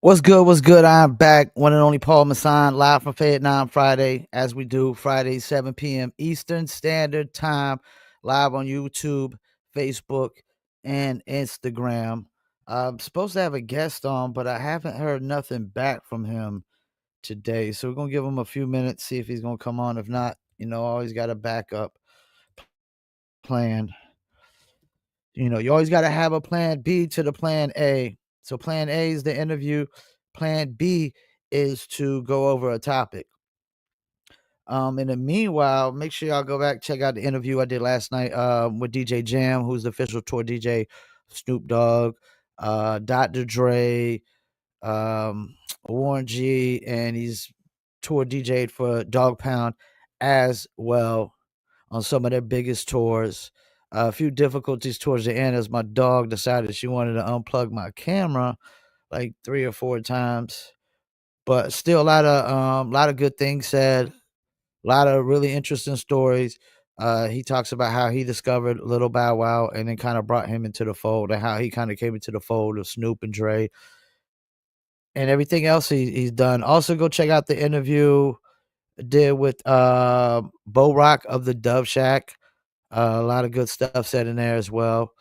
What's good? What's good? I'm back. One and only Paul Masson, live from Fayettenam Friday, as we do Friday, 7 p.m. Eastern Standard Time, live on YouTube, Facebook, and Instagram. I'm supposed to have a guest on, but I haven't heard nothing back from him today. So we're gonna give him a few minutes, see if he's gonna come on. If not, always got a backup plan. You always got to have a plan B to the plan A. So plan A is the interview. Plan B is to go over a topic. In the meanwhile, make sure y'all go back, check out the interview I did last night with DJ Jam, who's the official tour DJ, Snoop Dogg, Dr. Dre, um, Warren G, and he's tour DJ'd for Dog Pound as well on some of their biggest tours. A few difficulties towards the end as my dog decided she wanted to unplug my camera like 3 or 4 times, but still a lot of good things said, a lot of really interesting stories. He talks about how he discovered Little Bow Wow and then kind of brought him into the fold, and how he kind of came into the fold of Snoop and Dre and everything else he's done. Also, go check out the interview I did with Bo Rock of the Dove Shack. A lot of good stuff said in there as well.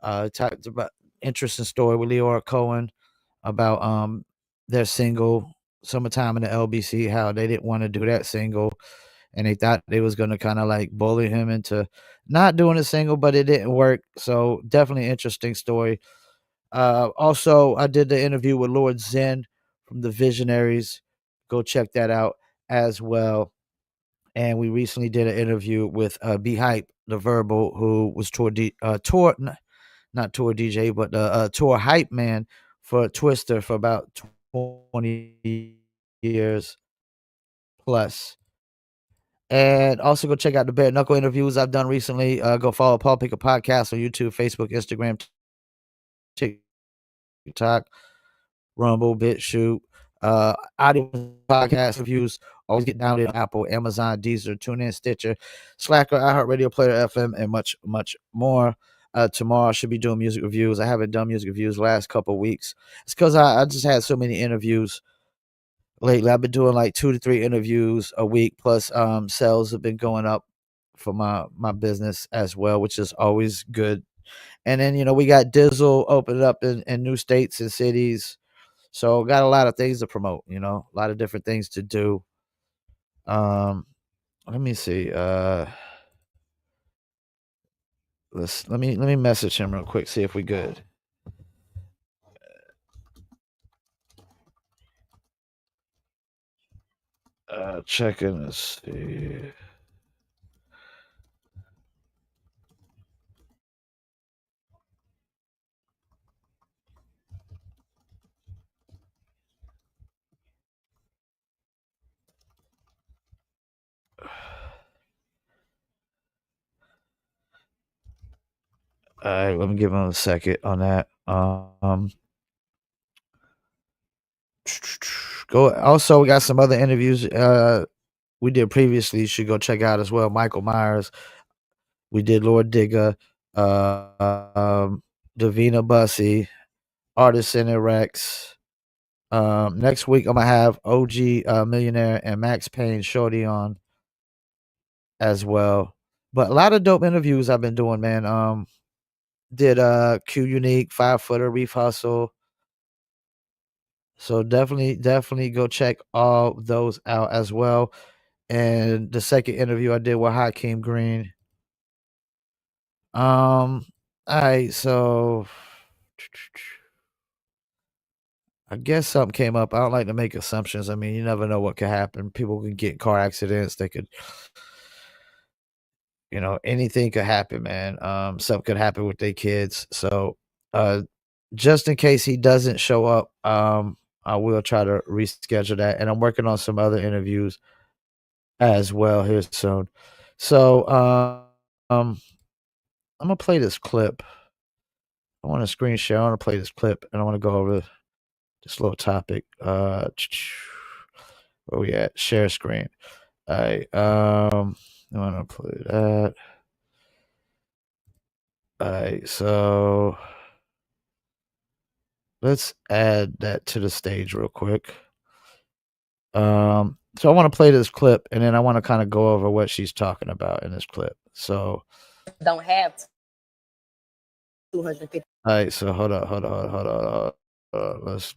Talked about interesting story with Leora Cohen about their single "Summertime in the LBC," how they didn't want to do that single, and they thought they was gonna kind of like bully him into not doing a single, but it didn't work. So definitely interesting story. Also, I did the interview with Lord Zen from the Visionaries. Go check that out as well. And we recently did an interview with B Hype, the Verbal, who was not tour DJ, but the tour hype man for Twister for about 20 years plus. And also go check out the bare knuckle interviews I've done recently. Go follow Paul Picker Podcast on YouTube, Facebook, Instagram, TikTok, Rumble, BitChute, audio podcast reviews. Always get down to Apple, Amazon, Deezer, TuneIn, Stitcher, Slacker, iHeartRadio, Player FM, and much, much more. Tomorrow I should be doing music reviews. I haven't done music reviews the last couple of weeks. It's because I just had so many interviews lately. I've been doing like 2 to 3 interviews a week, plus sales have been going up for my business as well, which is always good. And then we got Dizzle opening up in new states and cities. So got a lot of things to promote, a lot of different things to do. Let me see. Let me message him real quick, see if we good. Checking to see. All right, let me give him a second on that. Go. Also, we got some other interviews we did previously. You should go check out as well. Michael Myers. We did Lord Digger, Davina Bussy, Artisan and Rex. Next week I'm gonna have OG Millionaire and Max Payne Shorty on as well. But a lot of dope interviews I've been doing, man. Did Q Unique, 5 Footer, Reef Hustle. So definitely go check all those out as well. And the second interview I did with Hakeem Green. All right, so I guess something came up. I don't like to make assumptions. I mean, you never know what could happen. People can get in car accidents. They could, anything could happen, man. Something could happen with their kids. So, just in case he doesn't show up, I will try to reschedule that. And I'm working on some other interviews as well here soon. So, I'm gonna play this clip. I want to screen share. I want to play this clip, and I want to go over this little topic. Where we at? Share screen. All right. I want to play that. All right. So let's add that to the stage real quick. So I want to play this clip, and then I want to kind of go over what she's talking about in this clip. So don't have 250. All right, so hold on. Let's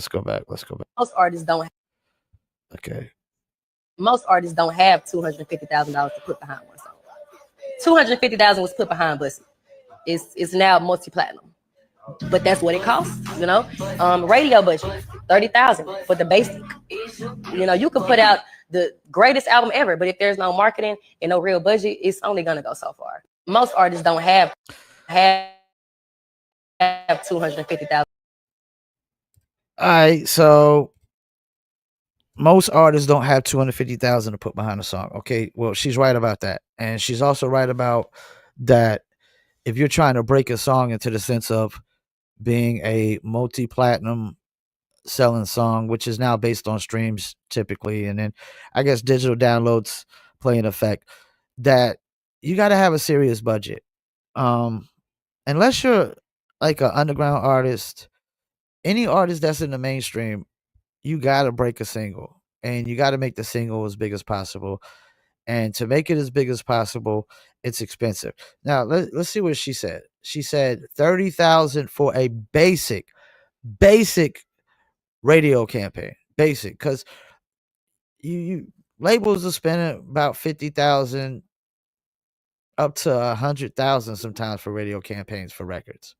go back. Let's go back. Most artists don't. Okay. Most artists don't have $250,000 to put behind one song. 250,000 was put behind Bussy. It's now multi-platinum, but that's what it costs. Radio budget 30,000 for the basic. You can put out the greatest album ever, but if there's no marketing and no real budget, it's only gonna go so far. Most artists don't have 250,000. All right, so most artists don't have 250,000 to put behind a song. Okay, well, she's right about that, and she's also right about that. If you're trying to break a song into the sense of being a multi-platinum selling song, which is now based on streams typically, and then I guess digital downloads play an effect, that you got to have a serious budget. Unless you're like an underground artist, any artist that's in the mainstream, you got to break a single, and you got to make the single as big as possible. And to make it as big as possible, it's expensive. Now let's see what she said. She said 30,000 for a basic radio campaign. Basic, because you labels are spending about 50,000 up to 100,000 sometimes for radio campaigns for records.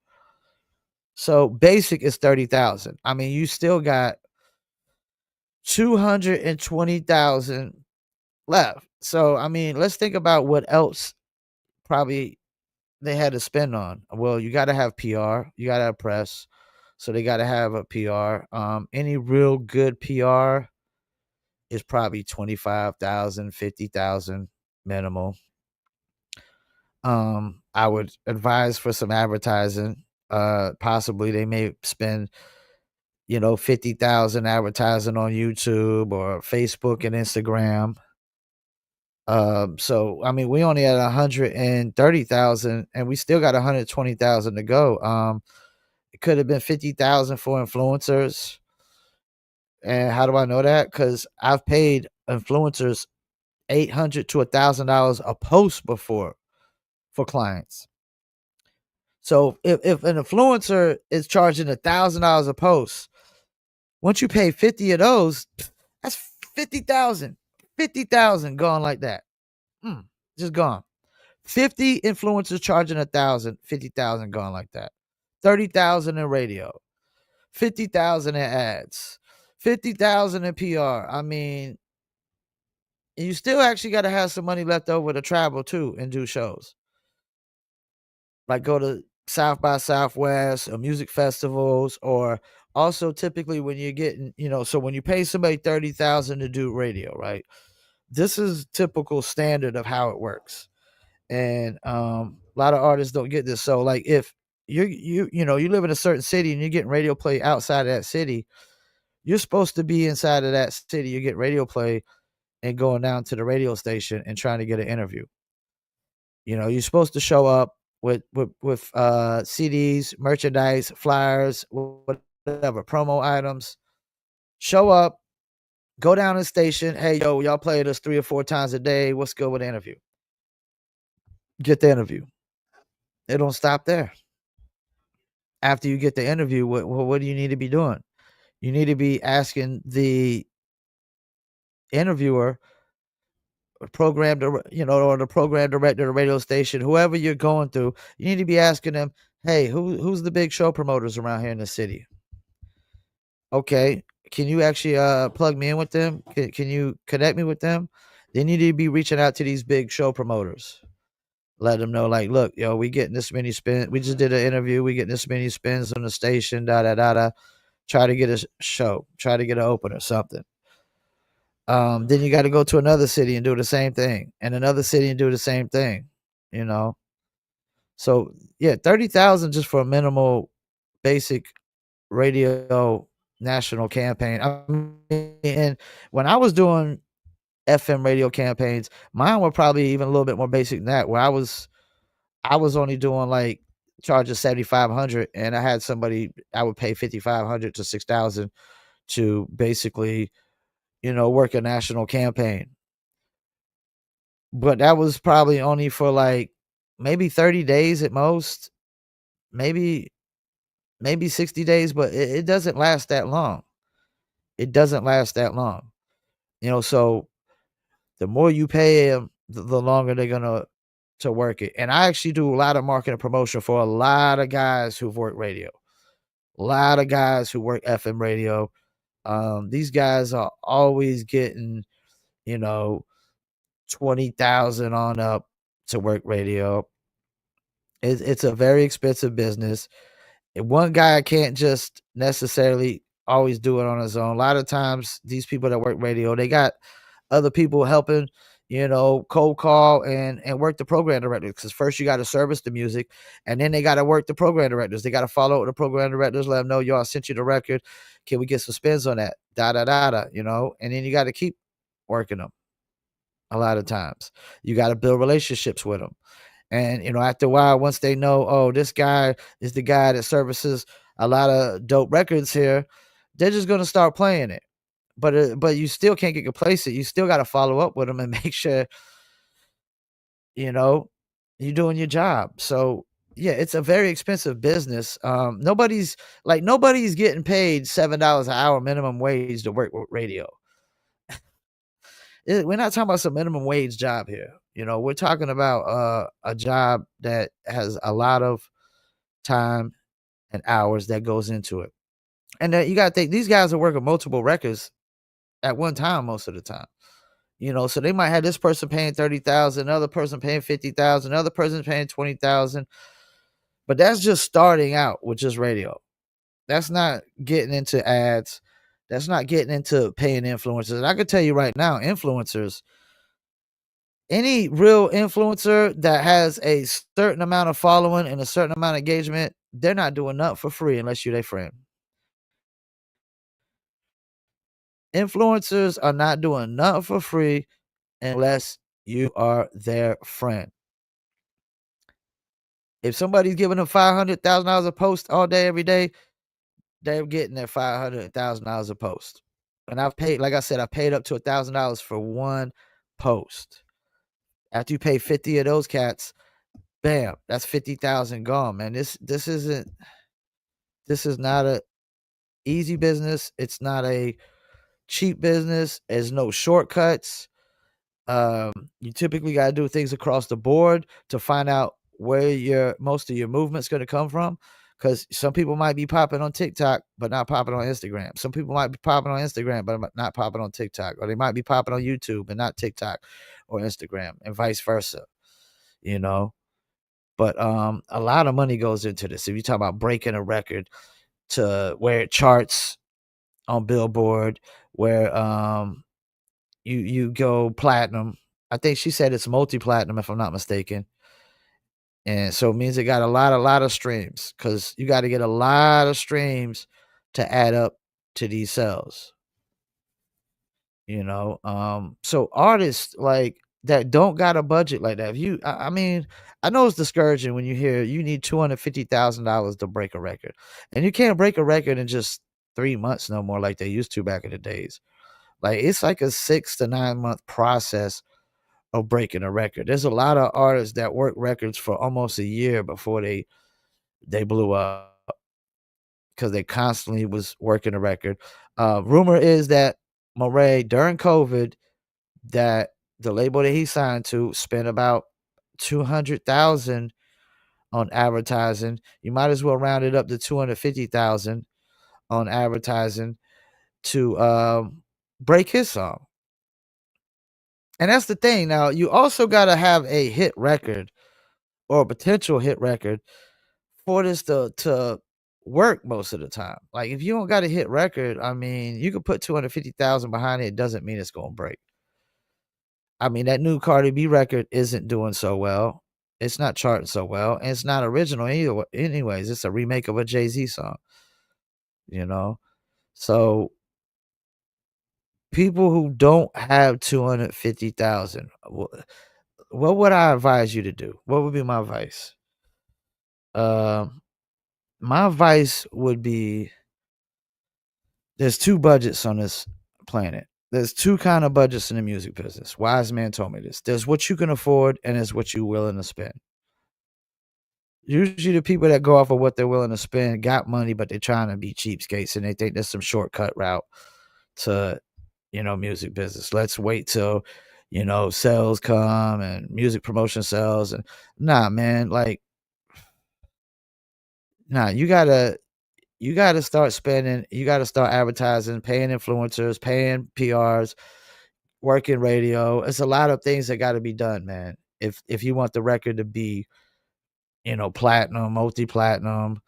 So basic is 30,000. I mean, you still got 220,000 left. So I mean, let's think about what else probably they had to spend on. Well, you got to have PR, you got to have press, so they got to have a PR. Any real good PR is probably 25,000, 50,000 minimal. I would advise for some advertising. Possibly they may spend 50,000 advertising on YouTube or Facebook and Instagram. So I mean, we only had 130,000, and we still got 120,000 to go. It could have been 50,000 for influencers. And how do I know that? Because I've paid influencers $800 to $1,000 a post before for clients. So if an influencer is charging $1,000 a post, once you pay 50 of those, that's 50,000. 50,000 gone like that. Just gone. 50 influencers charging 1,000, 50,000 gone like that. 30,000 in radio, 50,000 in ads, 50,000 in PR. I mean, you still actually got to have some money left over to travel too and do shows. Like go to South by Southwest or music festivals, or also typically when you're getting, so when you pay somebody 30,000 to do radio, right? This is typical standard of how it works. And a lot of artists don't get this. So like if you live in a certain city and you're getting radio play outside of that city, you're supposed to be inside of that city. You get radio play and going down to the radio station and trying to get an interview. You're supposed to show up with CDs, merchandise, flyers, whatever, promo items. Show up, go down to the station. Hey, yo, y'all play us 3 or 4 times a day. What's good with the interview? Get the interview. It don't stop there. After you get the interview, what do you need to be doing? You need to be asking the interviewer, or the program director of the radio station, whoever you're going through, you need to be asking them, hey, who's the big show promoters around here in the city? Okay, can you actually plug me in with them? Can you connect me with them? They need to be reaching out to these big show promoters. Let them know, like, look, we getting this many spins. We just did an interview. We getting this many spins on the station, da. Try to get a show. Try to get an opener, something. Then you got to go to another city and do the same thing, and another city and do the same thing. So yeah, 30,000 just for a minimal, basic radio national campaign. I mean, and when I was doing FM radio campaigns, mine were probably even a little bit more basic than that. Where I was only doing like charges 7,500, and I had somebody I would pay 5,500 to 6,000 to basically, work a national campaign. But that was probably only for like maybe 30 days at most, maybe 60 days, but it doesn't last that long. It doesn't last that long. So the more you pay them, the longer they're gonna to work it. And I actually do a lot of marketing and promotion for a lot of guys who've worked radio. A lot of guys who work FM radio. These guys are always getting, you know, 20,000 on up to work radio. It's a very expensive business. And one guy can't just necessarily always do it on his own. A lot of times, these people that work radio, they got other people helping, cold call and work the program directors. Because first you got to service the music, and then they got to work the program directors. They got to follow up with the program directors, let them know, y'all sent you the record. Can we get some spins on that? Da da da da. And then you got to keep working them. A lot of times, you got to build relationships with them. And, after a while, once they know, oh, this guy is the guy that services a lot of dope records here, they're just going to start playing it. But you still can't get complacent. You still got to follow up with them and make sure, you know, you're doing your job. So yeah, it's a very expensive business. Nobody's getting paid $7 an hour minimum wage to work with radio. We're not talking about some minimum wage job here. We're talking about a job that has a lot of time and hours that goes into it. And you got to think these guys are working multiple records at one time most of the time. So they might have this person paying 30,000, another person paying 50,000, another person paying 20,000. But that's just starting out with just radio. That's not getting into ads. That's not getting into paying influencers. And I can tell you right now, influencers, any real influencer that has a certain amount of following and a certain amount of engagement, they're not doing nothing for free unless you're their friend. Influencers are not doing nothing for free unless you are their friend. If somebody's giving them $500,000 a post all day, every day, they're getting their $500,000 a post. And I've paid, like I said, I paid up to $1,000 for one post. After you pay 50 of those cats, bam, that's 50,000 gone, man. This is not a easy business. It's not a cheap business. There's no shortcuts. You typically got to do things across the board to find out where most of your movement's going to come from. Because some people might be popping on TikTok, but not popping on Instagram. Some people might be popping on Instagram, but not popping on TikTok. Or they might be popping on YouTube and not TikTok or Instagram, and vice versa. But a lot of money goes into this. If you talk about breaking a record to where it charts on Billboard, where you go platinum. I think she said it's multi-platinum, if I'm not mistaken. And so it means it got a lot of streams, because you got to get a lot of streams to add up to these sales. So artists like that don't got a budget like that. I mean, I know it's discouraging when you hear you need $250,000 to break a record, and you can't break a record in just 3 months no more like they used to back in the days. Like, it's like a 6 to 9 month process of breaking a record. There's a lot of artists that work records for almost a year before they blew up, because they constantly was working a record. Rumor is that Murray, during COVID, that the label that he signed to spent about 200,000 on advertising. You might as well round it up to 250,000 on advertising to break his song. And that's the thing. Now, you also got to have a hit record or a potential hit record for this to work most of the time. Like, if you don't got a hit record, I mean, you could put 250,000 behind it. It doesn't mean it's going to break. I mean, that new Cardi B record isn't doing so well. It's not charting so well, and it's not original either. Anyways, it's a remake of a Jay-Z song. So people who don't have 250,000, what would I advise you to do? What would be my advice? My advice would be there's two budgets on this planet. There's two kind of budgets in the music business. Wise man told me this. There's what you can afford and there's what you're willing to spend. Usually the people that go off of what they're willing to spend got money, but they're trying to be cheapskates and they think there's some shortcut route to, music business. Let's wait till, sales come and music promotion sells. And nah, man, like, nah, you gotta start spending, you gotta start advertising, paying influencers, paying PRs, working radio. It's a lot of things that gotta be done, man. If you want the record to be, platinum, multi-platinum,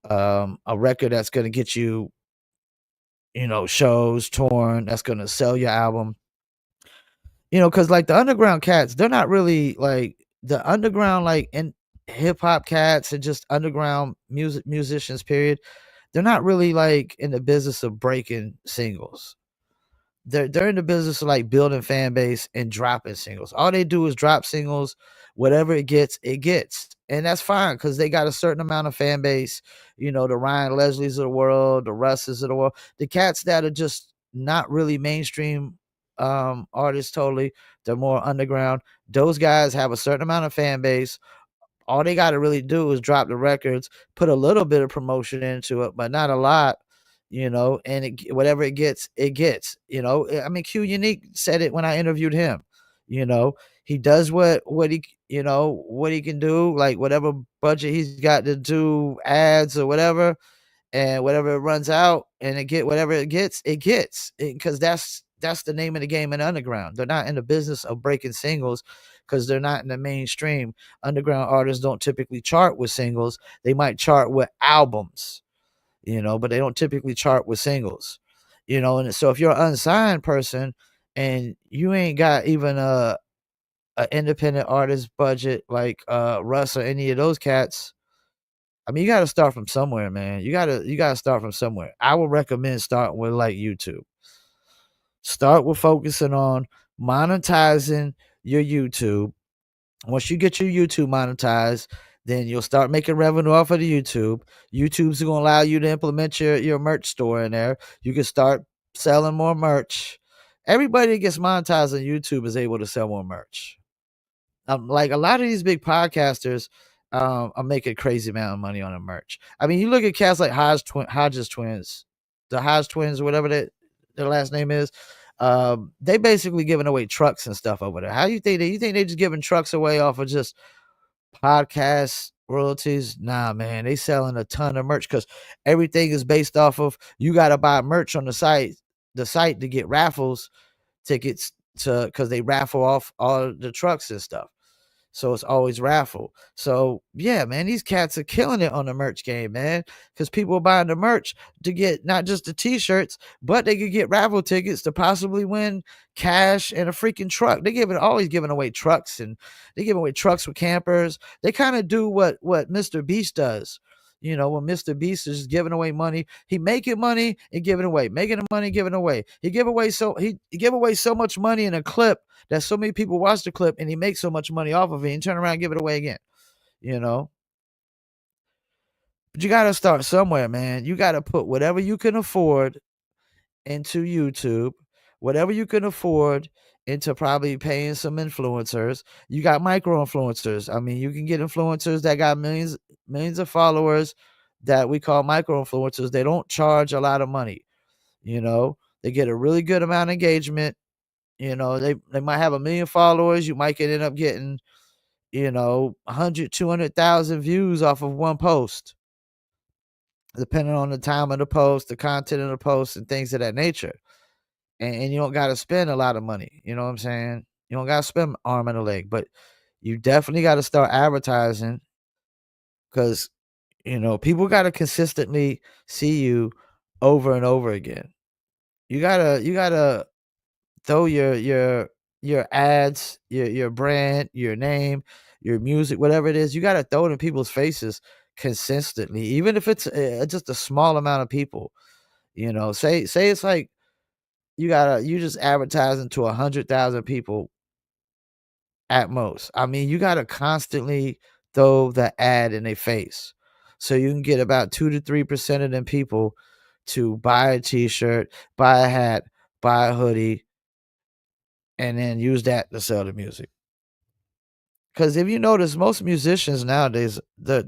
a record that's gonna get you, shows, torn, that's gonna sell your album. Because like the underground cats, they're not really like the underground, like in hip hop cats and just underground musicians, period. They're not really like in the business of breaking singles. They're in the business of like building fan base and dropping singles. All they do is drop singles, whatever it gets, it gets. And that's fine because they got a certain amount of fan base, the Ryan Leslie's of the world, the Russes of the world, the cats that are just not really mainstream artists totally. They're more underground. Those guys have a certain amount of fan base. All they got to really do is drop the records, put a little bit of promotion into it, but not a lot, and whatever it gets, it gets. I mean, Q Unique said it when I interviewed him. He does what he what he can do, like whatever budget he's got to do ads or whatever, and whatever it runs out and it get whatever it gets, because that's the name of the game in the underground. They're not in the business of breaking singles because they're not in the mainstream. Underground artists don't typically chart with singles. They might chart with albums, but they don't typically chart with singles, and so if you're an unsigned person and you ain't got even a independent artist budget like Russ or any of those cats, I mean, you got to start from somewhere, man. You gotta start from somewhere. I would recommend starting with like YouTube. Start with focusing on monetizing your YouTube. Once you get your YouTube monetized, then you'll start making revenue off of the YouTube. YouTube's going to allow you to implement your merch store in there. You can start selling more merch. Everybody that gets monetized on YouTube is able to sell more merch. Like a lot of these big podcasters are making a crazy amount of money on the merch. I mean, you look at cats like Hodges twins, the Hodge twins, or whatever their last name is. They basically giving away trucks and stuff over there. How do you think they just giving trucks away off of just podcast royalties? Nah, man, they selling a ton of merch because everything is based off of you got to buy merch on the site to get raffles tickets to, because they raffle off all the trucks and stuff. So it's always raffle. So yeah, man, these cats are killing it on the merch game, man. Because people are buying the merch to get not just the t-shirts, but they could get raffle tickets to possibly win cash and a freaking truck. Always giving away trucks, and they give away trucks with campers. They kind of do what Mr. Beast does. When Mr. Beast is giving away money, he making money and giving away, making the money, giving away. He give away so much money in a clip that so many people watch the clip and he makes so much money off of it and turn around and give it away again. But you gotta start somewhere, man. You gotta put whatever you can afford into YouTube, whatever you can afford into probably paying some influencers. You got micro influencers. I mean, you can get influencers that got millions of followers that we call micro influencers. They don't charge a lot of money. They get a really good amount of engagement. They might have 1 million followers. You might end up getting 100, 200,000 views off of one post, depending on the time of the post, the content of the post, and things of that nature. And you don't got to spend a lot of money. You know what I'm saying? You don't got to spend arm and a leg, but you definitely got to start advertising because, people got to consistently see you over and over again. You gotta throw your ads, your brand, your name, your music, whatever it is, you gotta throw it in people's faces consistently, even if it's just a small amount of people. Say it's like you just advertising to 100,000 people at most. I mean, you gotta constantly throw the ad in their face. So you can get about 2 to 3% of them people to buy a t-shirt, buy a hat, buy a hoodie, and then use that to sell the music. Because if you notice, most musicians nowadays, they're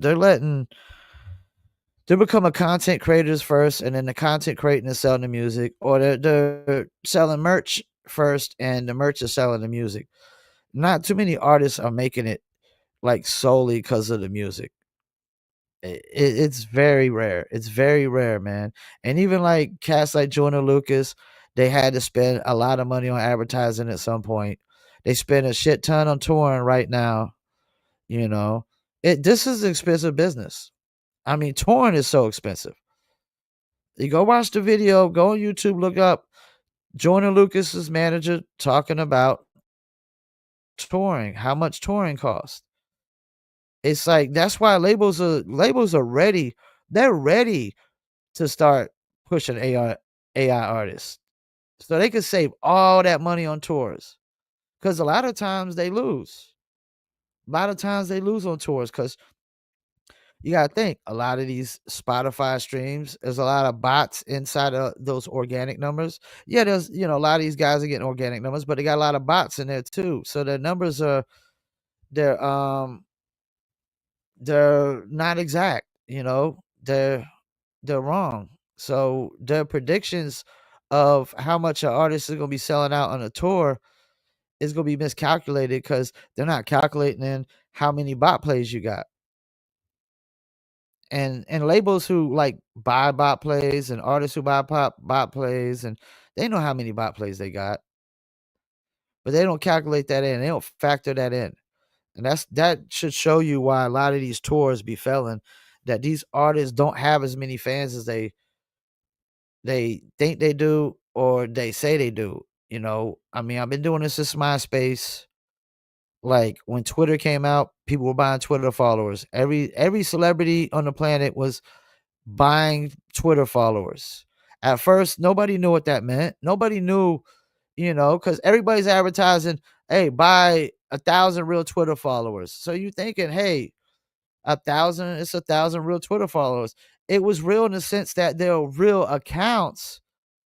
becoming content creators first, and then the content creating is selling the music, or they're selling merch first, and the merch is selling the music. Not too many artists are making it like solely because of the music. It's very rare. It's very rare, man. And even like cats like Joyner Lucas, they had to spend a lot of money on advertising at some point. They spend a shit ton on touring right now. You know, this is expensive business. I mean, touring is so expensive. You go watch the video, go on YouTube, look up Joyner Lucas's manager talking about touring, how much touring costs. It's like that's why labels are ready. They're ready to start pushing AI artists, so they can save all that money on tours. Because a lot of times they lose. A lot of times they lose on tours because you gotta think a lot of these Spotify streams, there's a lot of bots inside of those organic numbers. Yeah, there's a lot of these guys are getting organic numbers, but they got a lot of bots in there too. So their numbers are they're they're not exact, they're wrong. So their predictions of how much an artist is gonna be selling out on a tour is gonna be miscalculated because they're not calculating in how many bot plays you got. And labels who like buy bot plays and artists who buy pop bot plays and they know how many bot plays they got, but they don't calculate that in. They don't factor that in. And that should show you why a lot of these tours be failing, that these artists don't have as many fans as they think they do or they say they do. I mean, I've been doing this since MySpace. Like when Twitter came out, people were buying Twitter followers. Every celebrity on the planet was buying Twitter followers. At first, nobody knew what that meant. Nobody knew, because everybody's advertising, hey, buy 1,000 real Twitter followers. So you thinking, hey, 1,000, it's 1,000 real Twitter followers. It was real in the sense that there were real accounts,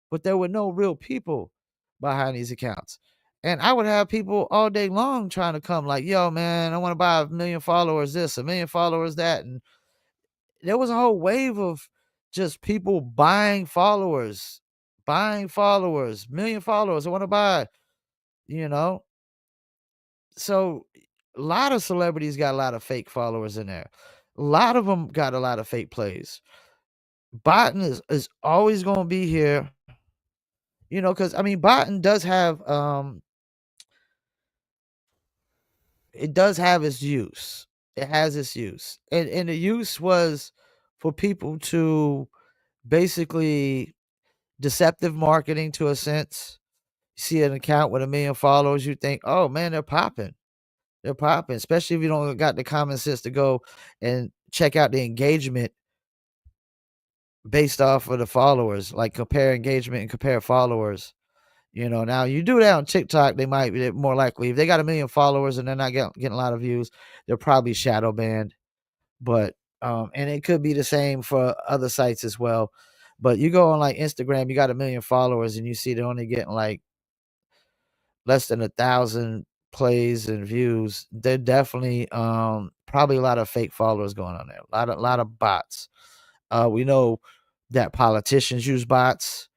but there were no real people behind these accounts. And I would have people all day long trying to come like, yo, man, I want to buy 1,000,000 followers this, 1,000,000 followers that. And there was a whole wave of just people buying followers, 1,000,000 followers. I want to buy, you know. So a lot of celebrities got a lot of fake followers in there. A lot of them got a lot of fake plays. Botting is always going to be here, because I mean, botting does have it does have its use. It has its use, and the use was for people to basically deceptive marketing to a sense. You see an account with 1,000,000 followers, you think, "Oh, man, they're popping. They're popping," especially if you don't got the common sense to go and check out the engagement based off of the followers, like compare engagement and compare followers. Now you do that on TikTok, they might be more likely. If they got 1,000,000 followers and they're not getting a lot of views, they're probably shadow banned. But and it could be the same for other sites as well. But you go on like Instagram, you got 1,000,000 followers and you see they're only getting like less than 1,000 plays and views. They're definitely probably a lot of fake followers going on there. A lot of bots. We know that politicians use bots.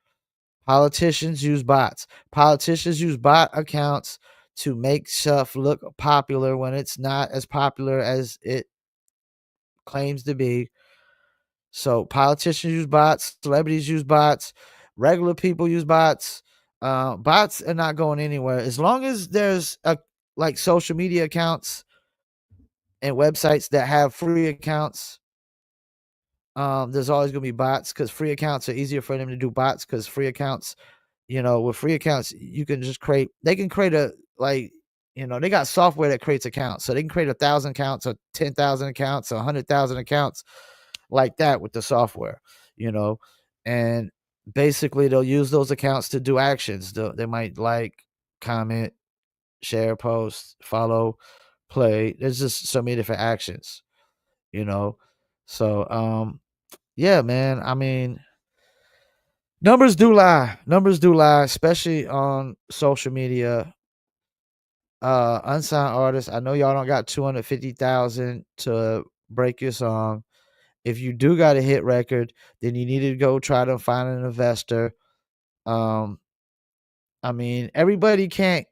Politicians use bots. Politicians use bot accounts to make stuff look popular when it's not as popular as it claims to be. So politicians use bots, celebrities use bots, regular people use bots. Bots are not going anywhere as long as there's like social media accounts and websites that have free accounts. There's always gonna be bots because free accounts are easier for them to do bots because free accounts, with free accounts you can just create. They can create a like. They got software that creates accounts, so they can create 1,000 accounts or 10,000 accounts or 100,000 accounts like that with the software, you know, and basically they'll use those accounts to do actions. They might like, comment, share, post, follow, play. There's just so many different actions, you know. So yeah, man. I mean, numbers do lie. Numbers do lie, especially on social media. Unsigned artists. I know y'all don't got 250,000 to break your song. If you do got a hit record, then you need to go try to find an investor. Um, I mean, everybody can't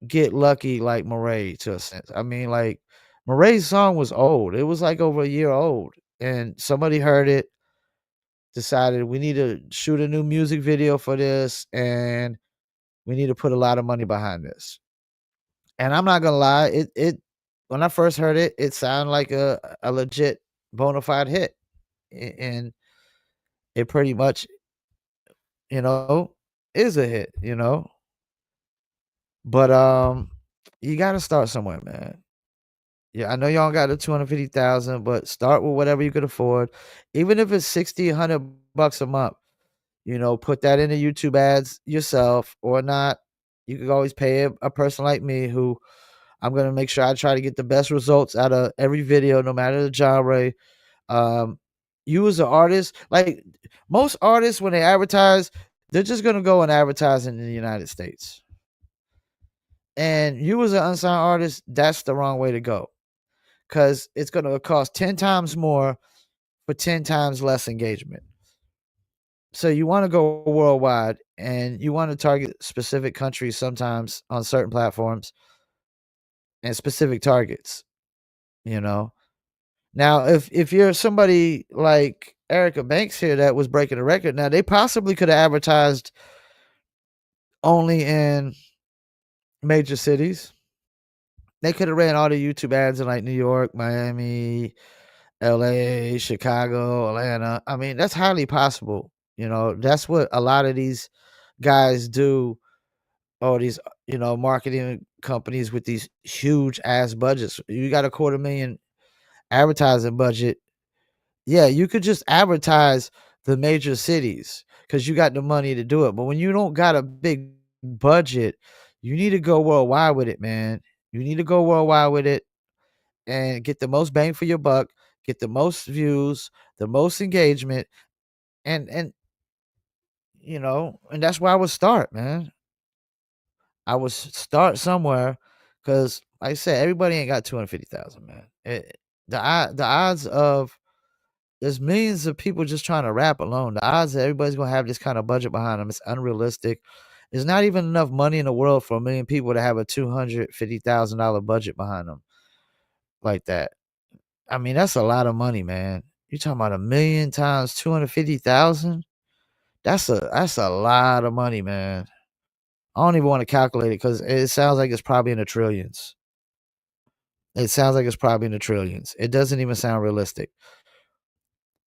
get lucky like Murray to a sense. I mean, like Murray's song was old. It was like over a year old. And somebody heard it, decided we need to shoot a new music video for this, and we need to put a lot of money behind this. And I'm not gonna lie, it when I first heard it, it sounded like a legit bona fide hit. And it pretty much, you know, is a hit, you know. But you gotta start somewhere, man. Yeah, I know y'all got the 250,000, but start with whatever you could afford. Even if it's 60, $100 a month, you know, put that into YouTube ads yourself or not. You could always pay a person like me who I'm gonna make sure I try to get the best results out of every video, no matter the genre. Um, you as an artist, like most artists, when they advertise, they're just gonna go and advertise in the United States. And you as an unsigned artist, that's the wrong way to go. Because it's gonna cost 10 times more for 10 times less engagement. So you want to go worldwide and you want to target specific countries sometimes on certain platforms and specific targets, you know. Now, if you're somebody like Erica Banks here that was breaking a record, now they possibly could have advertised only in major cities. They could have ran all the YouTube ads in like New York, Miami, LA, Chicago, Atlanta. I mean, that's highly possible. You know, that's what a lot of these guys do, or these, you know, marketing companies with these huge ass budgets. You got a 250,000 advertising budget. Yeah, you could just advertise the major cities because you got the money to do it. But when you don't got a big budget, you need to go worldwide with it, man. You need to go worldwide with it and get the most bang for your buck, get the most views, the most engagement, and you know, and that's where I would start, man. I would start somewhere because, like I said, everybody ain't got 250,000, man. The odds of there's millions of people just trying to rap alone. The odds that everybody's gonna have this kind of budget behind them is unrealistic. There's not even enough money in the world for a million people to have a $250,000 budget behind them like that. I mean, that's a lot of money, man. You're talking about a million times 250,000. That's a lot of money, man. I don't even want to calculate it because it sounds like it's probably in the trillions. It sounds like it's probably in the trillions. It doesn't even sound realistic.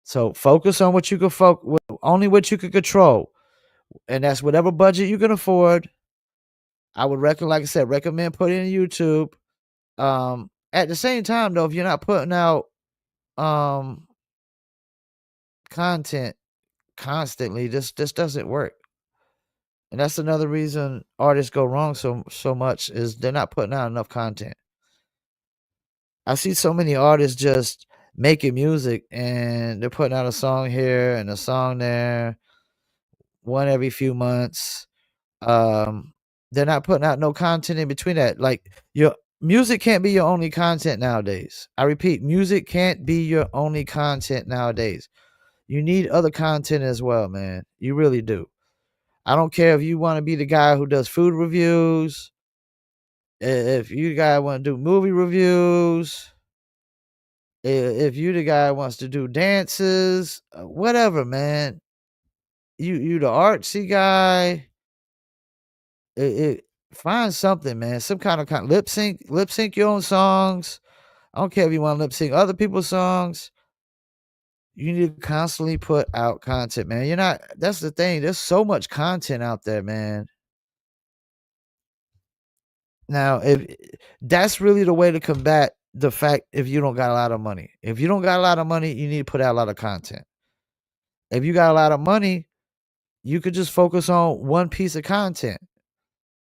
So focus on what you can only what you can control, and that's whatever budget you can afford. I would recommend, like I said, recommend putting in YouTube. At the same time, though, if you're not putting out um content constantly, this doesn't work. And that's another reason artists go wrong so much is they're not putting out enough content. I see so many artists just making music and they're putting out a song here and a song there, one every few months. Um, they're not putting out no content in between that. Like your music can't be your only content nowadays. I repeat, music can't be your only content nowadays. You need other content as well, man. You really do. I don't care if you want to be the guy who does food reviews, if you guy want to do movie reviews, if you the guy who wants to do dances, whatever, man. You the artsy guy. It find something, man. Some kind of lip sync your own songs. I don't care if you want to lip sync other people's songs. You need to constantly put out content, man. You're not. That's the thing. There's so much content out there, man. Now, if that's really the way to combat the fact if you don't got a lot of money. If you don't got a lot of money, you need to put out a lot of content. If you got a lot of money, you could just focus on one piece of content.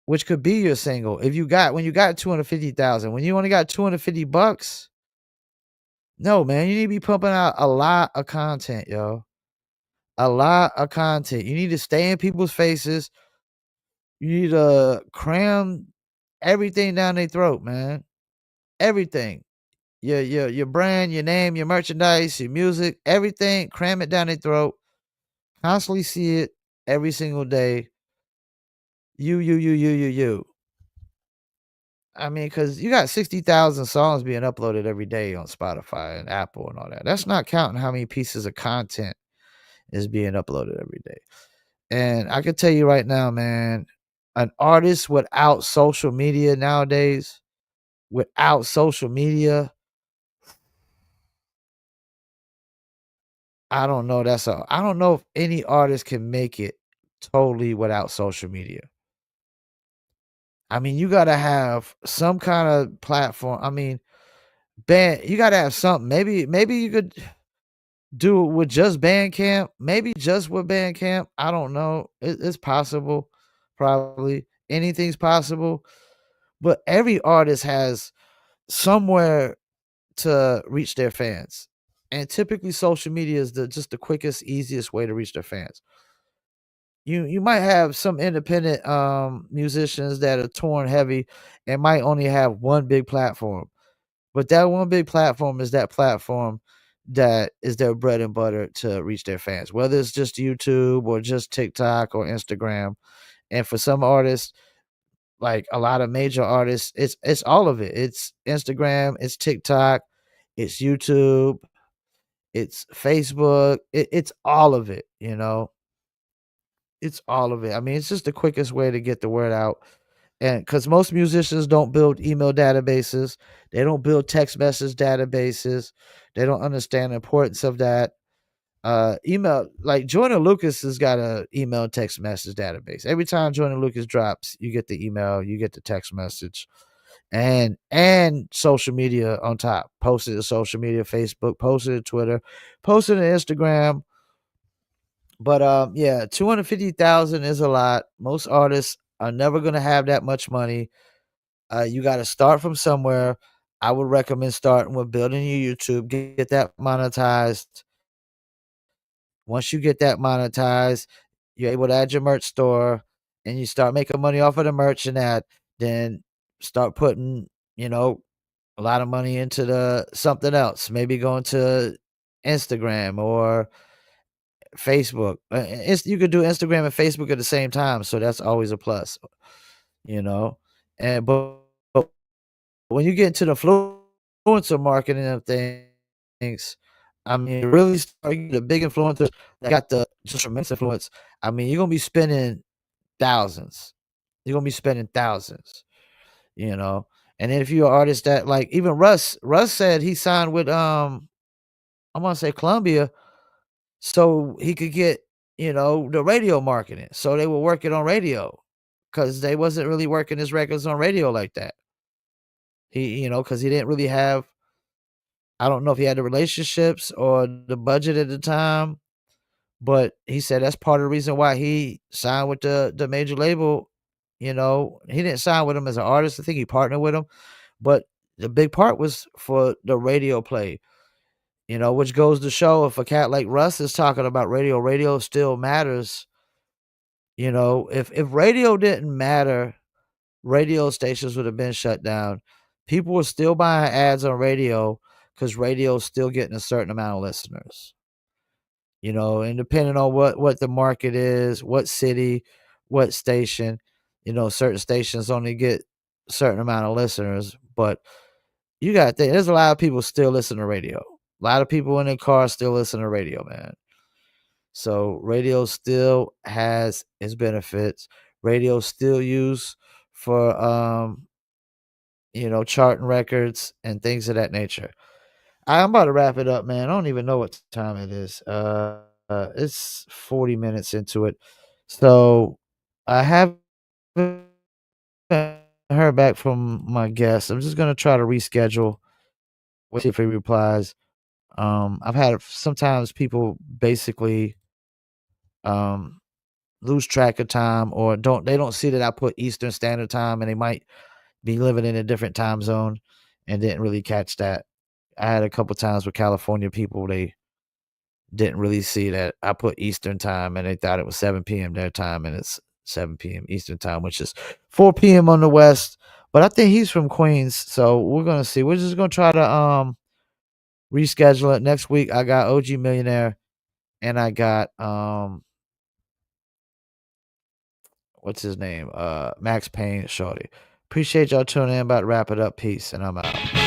which could be your single. If you got when you got 250,000, when you only got $250, no, man, you need to be pumping out a lot of content, yo. A lot of content. You need to stay in people's faces. You need to cram everything down their throat, man. Everything. Your brand, your name, your merchandise, your music, everything, cram it down their throat. Constantly see it every single day. You. I mean, because you got 60,000 songs being uploaded every day on Spotify and Apple and all that. That's not counting how many pieces of content is being uploaded every day. And I can tell you right now, man, an artist without social media nowadays, without social media, I don't know if any artist can make it totally without social media. I mean, you gotta have some kind of platform. I mean, you gotta have something. Maybe you could do it with just Bandcamp, maybe just with Bandcamp. I don't know. It's possible, probably. Anything's possible. But every artist has somewhere to reach their fans. And typically social media is just the quickest, easiest way to reach their fans. You might have some independent musicians that are torn heavy and might only have one big platform. But that one big platform is that platform that is their bread and butter to reach their fans, whether it's just YouTube or just TikTok or Instagram. And for some artists, like a lot of major artists, it's all of it. It's Instagram, it's TikTok, it's YouTube, it's Facebook, it's all of it, you know. It's all of it. I mean, it's just the quickest way to get the word out. And because most musicians don't build email databases, they don't build text message databases, they don't understand the importance of that. Email, like Jordan Lucas has got a email text message database. Every time Jordan Lucas drops, you get the email, you get the text message, and social media on top. Posted to social media, Facebook, posted to Twitter, posted to Instagram. But yeah, 250,000 is a lot. Most artists are never gonna have that much money. You got to start from somewhere. I would recommend starting with building your YouTube, get that monetized. Once you get that monetized, you're able to add your merch store and you start making money off of the merch and that, then start putting, you know, a lot of money into the something else. Maybe going to Instagram or Facebook. You could do Instagram and Facebook at the same time, so that's always a plus, you know. And but when you get into the influencer marketing of things, I mean, really start getting the big influencers that got the just immense influence. I mean, you're gonna be spending thousands. You're gonna be spending thousands, you know. And then if you're an artist that like even Russ said he signed with I want to say Columbia, so he could get the radio marketing. So they were working on radio because they wasn't really working his records on radio like that. Because he didn't really have. I don't know if he had the relationships or the budget at the time, but he said that's part of the reason why he signed with the major label. He didn't sign with him as an artist. I think he partnered with him, but the big part was for the radio play. Which goes to show if a cat like Russ is talking about radio, radio still matters. If radio didn't matter, radio stations would have been shut down. People were still buying ads on radio because radio is still getting a certain amount of listeners. And depending on what the market is, what city, what station, certain stations only get a certain amount of listeners. But you got to think, there's a lot of people still listen to radio. A lot of people in their cars still listen to radio, man. So radio still has its benefits. Radio still used for charting records and things of that nature. I'm about to wrap it up, man. I don't even know what time it is. It's 40 minutes into it. So I haven't heard back from my guest. I'm just gonna try to reschedule. We'll see if he replies. I've had sometimes people basically um lose track of time, or they don't see that I put Eastern Standard Time, and they might be living in a different time zone and didn't really catch that. I had a couple times with California people, they didn't really see that I put Eastern Time, and they thought it was 7 p.m. their time, and it's 7 p.m. Eastern Time, which is 4 p.m. on the West. But I think he's from Queens, so we're gonna see. We're just gonna try to reschedule it next week. I got OG Millionaire, and I got what's his name? Max Payne, shorty. Appreciate y'all tuning in. About to wrap it up. Peace, and I'm out.